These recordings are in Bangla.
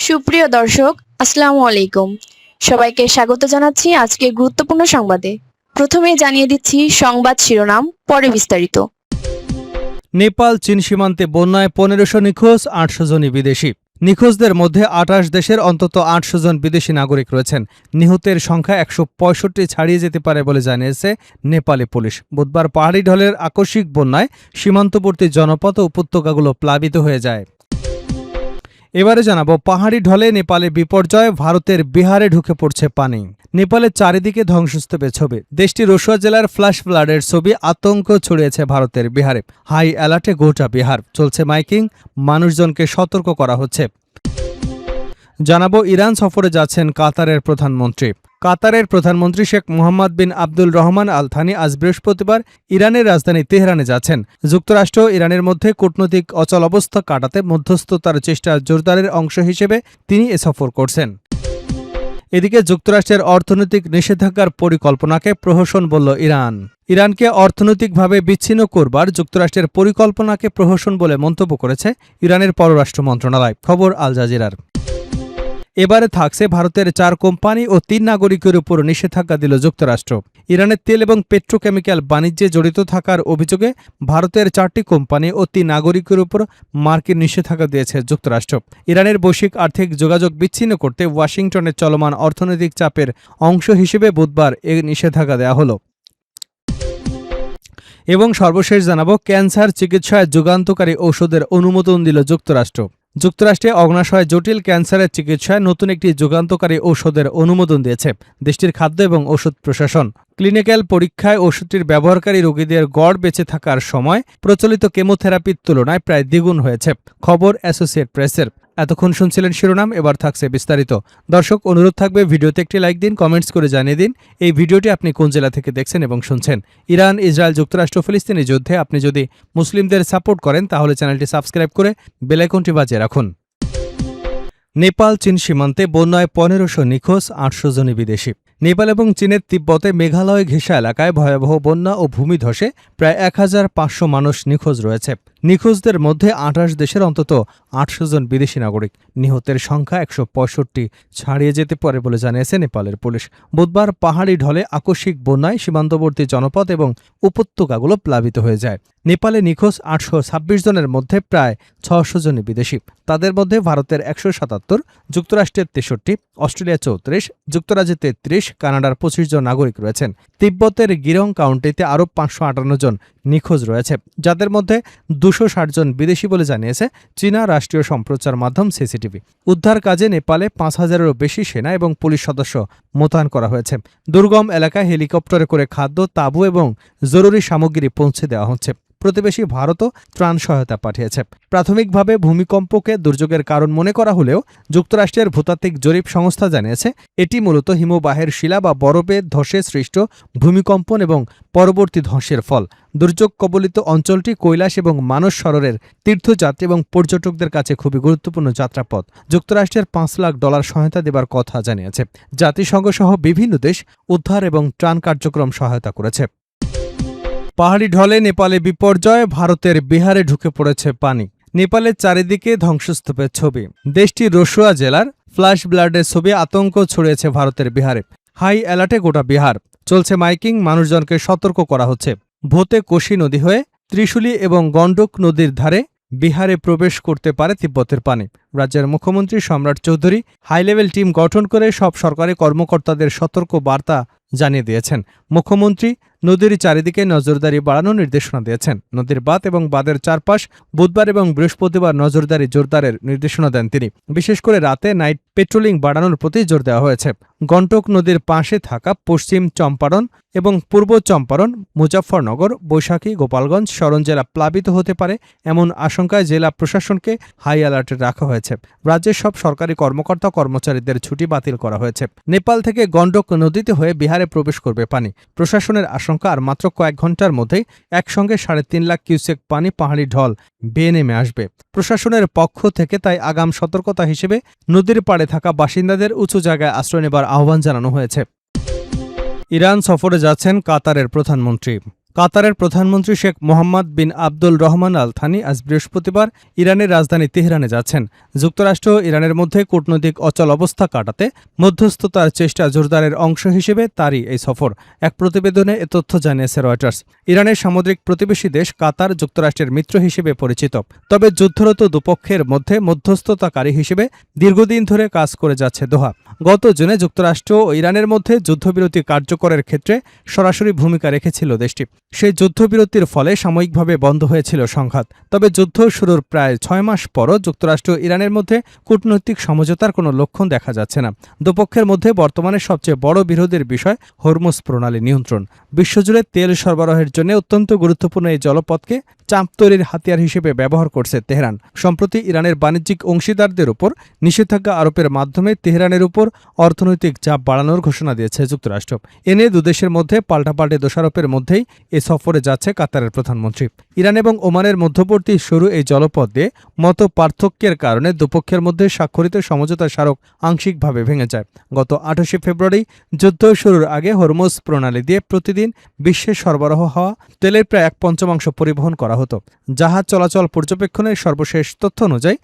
সুপ্রিয় দর্শক, আসসালামু আলাইকুম। সবাইকে স্বাগত জানাচ্ছি আজকে গুরুত্বপূর্ণ সংবাদে। প্রথমে জানিয়ে দিচ্ছি সংবাদ শিরোনাম, পরে বিস্তারিত। নেপাল চীন সীমান্তে বন্যায় ১৫০০ নিখোঁজ, ৮০০ জনই বিদেশি। নিখোঁজদের মধ্যে ২৮ দেশের অন্তত ৮০০ জন বিদেশি নাগরিক রয়েছেন। নিহতের সংখ্যা ১৬৫ ছাড়িয়ে যেতে পারে বলে জানিয়েছে নেপালি পুলিশ। বুধবার পাহাড়ি ঢলের আকস্মিক বন্যায় সীমান্তবর্তী জনপদ ও উপত্যকাগুলো প্লাবিত হয়ে যায়। এবারে জানাবো পাহাড়ি ঢলে নেপালে বিপর্যয়, ভারতের বিহারে ঢুকে পড়ছে পানি। নেপালের চারিদিকে ধ্বংসস্তূপের ছবি। দেশটির রসুয়া জেলার ফ্ল্যাশ ফ্লাডের ছবি। আতঙ্ক ছড়িয়েছে ভারতের বিহারে। হাই অ্যালার্টে গোটা বিহার। চলছে মাইকিং, মানুষজনকে সতর্ক করা হচ্ছে। জানাবো ইরান সফরে যাচ্ছেন কাতারের প্রধানমন্ত্রী। কাতারের প্রধানমন্ত্রী শেখ মোহাম্মদ বিন আব্দুল রহমান আল থানি আজ বৃহস্পতিবার ইরানের রাজধানী তেহরানে যাচ্ছেন। যুক্তরাষ্ট্র ইরানের মধ্যে কূটনৈতিক অচলাবস্থা কাটাতে মধ্যস্থতার চেষ্টা জোরদারের অংশ হিসেবে তিনি এ সফর করছেন। এদিকে যুক্তরাষ্ট্রের অর্থনৈতিক নিষেধাজ্ঞার পরিকল্পনাকে প্রহসন বলল ইরান। ইরানকে অর্থনৈতিকভাবে বিচ্ছিন্ন করবার যুক্তরাষ্ট্রের পরিকল্পনাকে প্রহসন বলে মন্তব্য করেছে ইরানের পররাষ্ট্র মন্ত্রণালয়। খবর আল জাজিরার। এবারে থাকছে ভারতের ৪ কোম্পানি ও ৩ নাগরিকের উপর নিষেধাজ্ঞা দিল যুক্তরাষ্ট্র। ইরানের তেল এবং পেট্রোকেমিক্যাল বাণিজ্যে জড়িত থাকার অভিযোগে ভারতের ৪টি কোম্পানি ও ৩ নাগরিকের উপর মার্কিন নিষেধাজ্ঞা দিয়েছে যুক্তরাষ্ট্র। ইরানের বৈশ্বিক আর্থিক যোগাযোগ বিচ্ছিন্ন করতে ওয়াশিংটনের চলমান অর্থনৈতিক চাপের অংশ হিসেবে বুধবার এ নিষেধাজ্ঞা দেওয়া হলো। এবং সর্বশেষ জানাবো ক্যান্সার চিকিৎসায় যুগান্তকারী ঔষধের অনুমোদন দিল যুক্তরাষ্ট্র। যুক্তরাষ্ট্রে অগ্নাশয় জটিল ক্যান্সারের চিকিৎসায় নতুন একটি যুগান্তকারী ঔষধের অনুমোদন দিয়েছে দেশটির খাদ্য এবং ওষুধ প্রশাসন। ক্লিনিক্যাল পরীক্ষায় ওষুধটির ব্যবহারকারী রোগীদের গড় বেঁচে থাকার সময় প্রচলিত কেমোথেরাপির তুলনায় প্রায় দ্বিগুণ হয়েছে। খবর অ্যাসোসিয়েট প্রেসের। এতক্ষণ শুনছিলেন শিরোনাম, এবার থাকছে বিস্তারিত। দর্শক, অনুরোধ থাকবে ভিডিওতে একটি লাইক দিন, কমেন্টস করে জানিয়ে দিন এই ভিডিওটি আপনি কোন জেলা থেকে দেখছেন এবং শুনছেন। ইরান, ইসরায়েল, যুক্তরাষ্ট্র, ফিলিস্তিনি যুদ্ধে আপনি যদি মুসলিমদের সাপোর্ট করেন তাহলে চ্যানেলটি সাবস্ক্রাইব করে বেল আইকনটি বাজিয়ে রাখুন। নেপাল চীন সীমান্তে বন্যায় ১৫০০ নিখোঁজ, ৮০০ জনই বিদেশি। নেপাল এবং চীনের তিব্বতে মেঘালয় ঘেঁষা এলাকায় ভয়াবহ বন্যা ও ভূমিধসে প্রায় ১৫০০ মানুষ নিখোঁজ রয়েছে। নিখোঁজদের মধ্যে ২৮ দেশের অন্তত ৮০০ জন বিদেশি নাগরিক। নিহতের সংখ্যা ১৬৫ ছাড়িয়ে যেতে পারে বলে জানিয়েছে নেপালের পুলিশ। বুধবার পাহাড়ি ঢলে আকস্মিক বন্যায় সীমান্তবর্তী জনপদ এবং উপত্যকাগুলো প্লাবিত হয়ে যায়। নেপালে নিখোঁজ ৮২৬ জনের মধ্যে প্রায় ৬০০ জনই বিদেশি। তাদের মধ্যে ভারতের ১৭৭, যুক্তরাষ্ট্রের ৬৩, অস্ট্রেলিয়া ৩৪, যুক্তরাজ্যে ৩৩, কানাডার ২৫ জন নাগরিক রয়েছেন। তিব্বতের গিরং কাউন্টিতে আরও ৫৫৮ জন নিখোঁজ রয়েছে, যাদের মধ্যে ২৬০ জন বিদেশি বলে জানিয়েছে চীনা রাষ্ট্রীয় সম্প্রচার মাধ্যম সিসিটিভি। উদ্ধার কাজে নেপালে ৫,০০০-এরও বেশি সেনা এবং পুলিশ সদস্য মোতায়েন করা হয়েছে। দুর্গম এলাকায় হেলিকপ্টারে করে খাদ্য, তাঁবু এবং জরুরি সামগ্রী পৌঁছে দেওয়া হচ্ছে। প্রতিবেশী ভারতও ত্রাণ সহায়তা পাঠিয়েছে। প্রাথমিকভাবে ভূমিকম্পকে দুর্যোগের কারণ মনে করা হলেও যুক্তরাষ্ট্রের ভূতাত্ত্বিক জরিপ সংস্থা জানিয়েছে এটি মূলত হিমবাহের শিলা বা বরফের ধসে সৃষ্ট ভূমিকম্পন এবং পরবর্তী ধ্বংসের ফল। দুর্যোগ কবলিত অঞ্চলটি কৈলাস এবং মানস সরোবরের তীর্থযাত্রী এবং পর্যটকদের কাছে খুবই গুরুত্বপূর্ণ যাত্রাপথ। যুক্তরাষ্ট্রের $৫ লাখ সহায়তা দেবার কথা জানিয়েছে। জাতিসংঘ সহ বিভিন্ন দেশ উদ্ধার এবং ত্রাণ কার্যক্রম সহায়তা করেছে। পাহাড়ি ঢলে নেপালে বিপর্যয়, ভারতের বিহারে ঢুকে পড়েছে পানি। নেপালের চারিদিকে ধ্বংসস্তূপের ছবি। দেশটির রসুয়া জেলার ফ্ল্যাশ ফ্লাডের ছবি। আতঙ্ক ছড়িয়েছে ভারতের বিহারে। হাই অ্যালার্টে গোটা বিহার। চলছে মাইকিং, মানুষজনকে সতর্ক করা হচ্ছে। ভোতে কোশি নদী হয়ে ত্রিশুলি এবং গণ্ডক নদীর ধারে বিহারে প্রবেশ করতে পারে তিব্বতের পানি। রাজ্যের মুখ্যমন্ত্রী সম্রাট চৌধুরী হাই লেভেল টিম গঠন করে সব সরকারি কর্মকর্তাদের সতর্ক বার্তা জানিয়ে দিয়েছেন। মুখ্যমন্ত্রী নদীর চারিদিকে নজরদারি বাড়ানোর নির্দেশনা দিয়েছেন। নদীর বাঁধ এবং বাঁধের চারপাশ বুধবার এবং বৃহস্পতিবার নজরদারি জোরদারের নির্দেশনা দেন তিনি। বিশেষ করে রাতে নাইট পেট্রোলিং বাড়ানোর প্রতি জোর দেওয়া হয়েছে। গণ্ডক নদীর পাশে থাকা পশ্চিম চম্পারণ এবং পূর্ব চম্পারণ, মুজাফফরনগর, বৈশাখী, গোপালগঞ্জ, সরন জেলা প্লাবিত হতে পারে এমন আশঙ্কায় জেলা প্রশাসনকে হাই অ্যালার্টে রাখা হয়েছে। রাজ্যের সব সরকারি কর্মকর্তা কর্মচারীদের ছুটি বাতিল করা হয়েছে। নেপাল থেকে গণ্ডক নদীতে হয়ে বিহারে প্রবেশ করবে পানি। প্রশাসনের আশঙ্কা আর মাত্র কয়েক ঘন্টার মধ্যেই একসঙ্গে ৩.৫ লাখ কিউসেক পানি পাহাড়ি ঢল বেয়ে নেমে আসবে। প্রশাসনের পক্ষ থেকে তাই আগাম সতর্কতা হিসেবে নদীর পাড়ে থাকা বাসিন্দাদের উঁচু জায়গায় আশ্রয় নেবার আহ্বান জানানো হয়েছে। ইরান সফরে যাচ্ছেন কাতারের প্রধানমন্ত্রী। কাতারের প্রধানমন্ত্রী শেখ মোহাম্মদ বিন আব্দুল রহমান আল থানি আজ বৃহস্পতিবার ইরানের রাজধানী তেহরানে যাচ্ছেন। যুক্তরাষ্ট্র ও ইরানের মধ্যে কূটনৈতিক অচল অবস্থা কাটাতে মধ্যস্থতার চেষ্টা জোরদারের অংশ হিসেবে তারই এই সফর। এক প্রতিবেদনে এ তথ্য জানিয়েছে রয়টার্স। ইরানের সামুদ্রিক প্রতিবেশী দেশ কাতার যুক্তরাষ্ট্রের মিত্র হিসেবে পরিচিত, তবে যুদ্ধরত দুপক্ষের মধ্যে মধ্যস্থতাকারী হিসেবে দীর্ঘদিন ধরে কাজ করে যাচ্ছে দোহা। গত জুনে যুক্তরাষ্ট্র ও ইরানের মধ্যে যুদ্ধবিরতি কার্যকরের ক্ষেত্রে সরাসরি ভূমিকা রেখেছিল দেশটি। সেই যুদ্ধবিরতির ফলে সাময়িকভাবে বন্ধ হয়েছিল সংঘাত। তবে যুদ্ধ শুরুর প্রায় 6 মাস পরও যুক্তরাষ্ট্র ও ইরানের মধ্যে কূটনৈতিক সমঝোতার কোনো লক্ষণ দেখা যাচ্ছে না। দুপক্ষের মধ্যে বর্তমানে সবচেয়ে বড় বিরোধের বিষয় হরমুজ প্রণালী নিয়ন্ত্রণ। বিশ্বজুড়ে তেল সরবরাহের জন্য অত্যন্ত গুরুত্বপূর্ণ এই জলপথকে চাপ তৈরির হাতিয়ার হিসেবে ব্যবহার করছে তেহরান। সম্প্রতি ইরানের বাণিজ্যিক অংশীদারদের উপর নিষেধাজ্ঞা আরোপের মাধ্যমে তেহরানের উপর অর্থনৈতিক চাপ বাড়ানোর ঘোষণা দিয়েছে যুক্তরাষ্ট্র। এনে দুদেশের মধ্যে পাল্টাপাল্টি দোষারোপের মধ্যেই এ সফরে যাচ্ছে কাতারের প্রধানমন্ত্রী। ইরান এবং ওমানের মধ্যবর্তী সরু এই জলপথ দিয়ে মত পার্থক্যের কারণে দুপক্ষের মধ্যে স্বাক্ষরিত সমঝোতা স্মারক আংশিকভাবে ভেঙে যায়। গত 28 ফেব্রুয়ারি যুদ্ধ শুরুর আগে হরমুজ প্রণালী দিয়ে প্রতিদিন বিশ্বে সরবরাহ হওয়া তেলের প্রায় 1/5 পরিবহন করা হতো। জাহাজ চলাচল পর্যবেক্ষণের সর্বশেষ তথ্য অনুযায়ী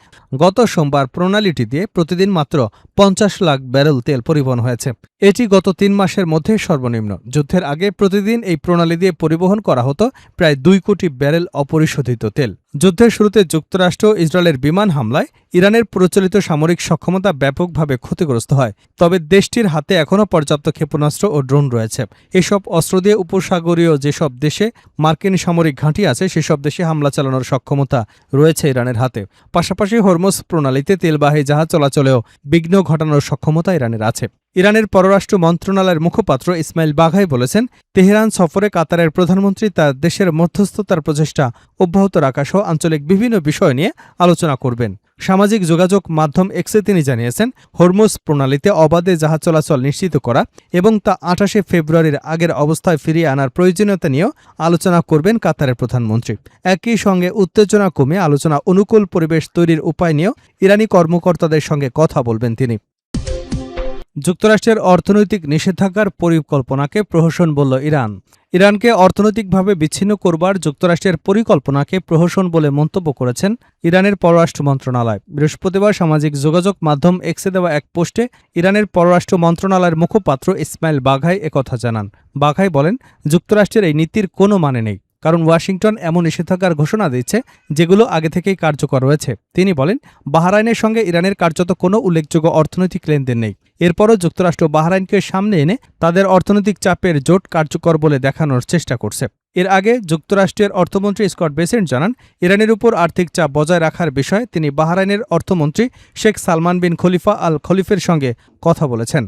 গত সোমবার প্রণালীটি দিয়ে প্রতিদিন মাত্র 50 লাখ ব্যারেল তেল পরিবহন হয়েছে। এটি গত 3 মাসের মধ্যে সর্বনিম্ন। যুদ্ধের আগে প্রতিদিন এই প্রণালী দিয়ে পরিবহন করা হতো প্রায় 2 কোটি ব্যারেল অপরিশোধিত তেল। যুদ্ধের শুরুতে যুক্তরাষ্ট্র ইসরায়েলের বিমান হামলায় ইরানের প্রচলিত সামরিক সক্ষমতা ব্যাপকভাবে ক্ষতিগ্রস্ত হয়। তবে দেশটির হাতে এখনও পর্যাপ্ত ক্ষেপণাস্ত্র ও ড্রোন রয়েছে। এসব অস্ত্র দিয়ে উপসাগরীয় যেসব দেশে মার্কিন সামরিক ঘাঁটি আছে সেসব দেশে হামলা চালানোর সক্ষমতা রয়েছে ইরানের হাতে। পাশাপাশি হরমুজ প্রণালীতে তেলবাহী জাহাজ চলাচলেও বিঘ্ন ঘটানোর সক্ষমতা ইরানের আছে। ইরানের পররাষ্ট্র মন্ত্রণালয়ের মুখপাত্র ইসমাইল বাঘাই বলেছেন, তেহরান সফরে কাতারের প্রধানমন্ত্রী তার দেশের মধ্যস্থতার প্রচেষ্টা অব্যাহত রাখা সহ আঞ্চলিক বিভিন্ন বিষয় নিয়ে আলোচনা করবেন। সামাজিক যোগাযোগ মাধ্যম এক্সে তিনি জানিয়েছেন, হরমুজ প্রণালীতে অবাধে জাহাজ চলাচল নিশ্চিত করা এবং তা 28 ফেব্রুয়ারির আগের অবস্থায় ফিরিয়ে আনার প্রয়োজনীয়তা নিয়েও আলোচনা করবেন কাতারের প্রধানমন্ত্রী। একই সঙ্গে উত্তেজনা কমে আলোচনা অনুকূল পরিবেশ তৈরির উপায় নিয়েও ইরানি কর্মকর্তাদের সঙ্গে কথা বলবেন তিনি। যুক্তরাষ্ট্রের অর্থনৈতিক নিষেধাজ্ঞার পরিকল্পনাকে প্রহসন বলল ইরান। ইরানকে অর্থনৈতিকভাবে বিচ্ছিন্ন করবার যুক্তরাষ্ট্রের পরিকল্পনাকে প্রহসন বলে মন্তব্য করেছেন ইরানের পররাষ্ট্র মন্ত্রণালয়। বৃহস্পতিবার সামাজিক যোগাযোগ মাধ্যম এক্সে দেওয়া এক পোস্টে ইরানের পররাষ্ট্র মন্ত্রণালয়ের মুখপাত্র ইসমাইল বাঘাই একথা জানান। বাঘাই বলেন, যুক্তরাষ্ট্রের এই নীতির কোনো মানে নেই, কারণ ওয়াশিংটন এমন নিষেধাজ্ঞার ঘোষণা দিচ্ছে যেগুলো আগে থেকেই কার্যকর রয়েছে। তিনি বলেন, বাহরাইনের সঙ্গে ইরানের কার্যত কোনো উল্লেখযোগ্য অর্থনৈতিক লেনদেন নেই। এরপরও যুক্তরাষ্ট্র বাহরাইনকে সামনে এনে তাদের অর্থনৈতিক চাপের জোট কার্যকর বলে দেখানোর চেষ্টা করছে। এর আগে যুক্তরাষ্ট্রের অর্থমন্ত্রী স্কট বেসেন্ট জানান, ইরানের উপর আর্থিক চাপ বজায় রাখার বিষয়ে তিনি বাহরাইনের অর্থমন্ত্রী শেখ সালমান বিন খলিফা আল খলিফের সঙ্গে কথা বলেছেন।